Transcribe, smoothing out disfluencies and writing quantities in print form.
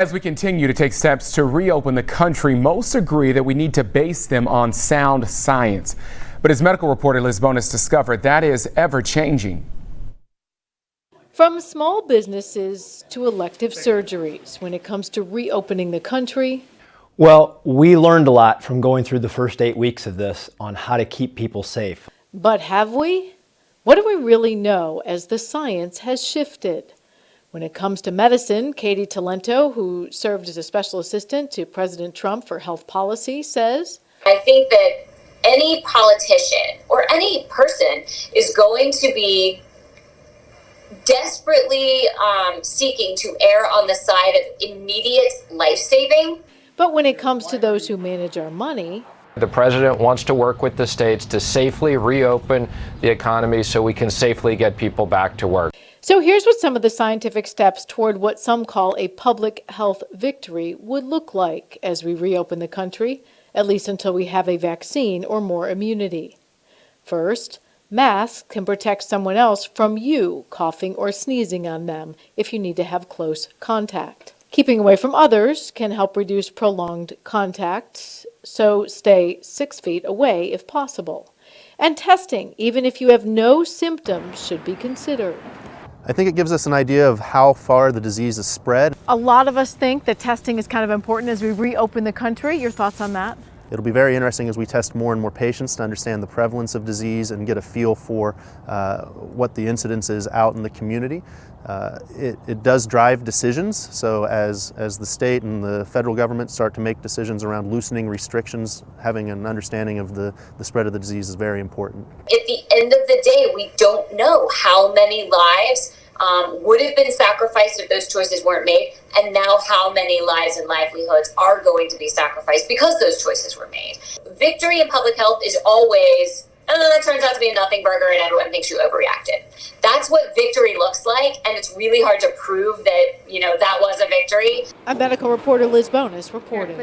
As we continue to take steps to reopen the country, most agree that we need to base them on sound science. But as medical reporter Liz Bonus discovered, that is ever changing. From small businesses to elective surgeries, when it comes to reopening the country. Well, we learned a lot from going through the first 8 weeks of this on how to keep people safe. But have we? What do we really know as the science has shifted? When it comes to medicine, Katy Talento, who served as a special assistant to President Trump for health policy, says, I think that any politician or any person is going to be desperately seeking to err on the side of immediate life-saving. But when it comes to those who manage our money, the president wants to work with the states to safely reopen the economy so we can safely get people back to work. So here's what some of the scientific steps toward what some call a public health victory would look like as we reopen the country, at least until we have a vaccine or more immunity. First, masks can protect someone else from you coughing or sneezing on them if you need to have close contact. Keeping away from others can help reduce prolonged contact, so stay 6 feet away if possible. And testing, even if you have no symptoms, should be considered. I think it gives us an idea of how far the disease is spread. A lot of us think that testing is kind of important as we reopen the country. Your thoughts on that? It'll be very interesting as we test more and more patients to understand the prevalence of disease and get a feel for what the incidence is out in the community. It does drive decisions, so as the state and the federal government start to make decisions around loosening restrictions, having an understanding of the spread of the disease is very important. At the end of the day, we don't know how many lives would have been sacrificed if those choices weren't made, and now how many lives and livelihoods are going to be sacrificed because those choices were made. Victory in public health is always, that turns out to be a nothing burger and everyone thinks you overreacted. That's what victory looks like, and it's really hard to prove that, that was a victory. I'm medical reporter Liz Bonus reporting.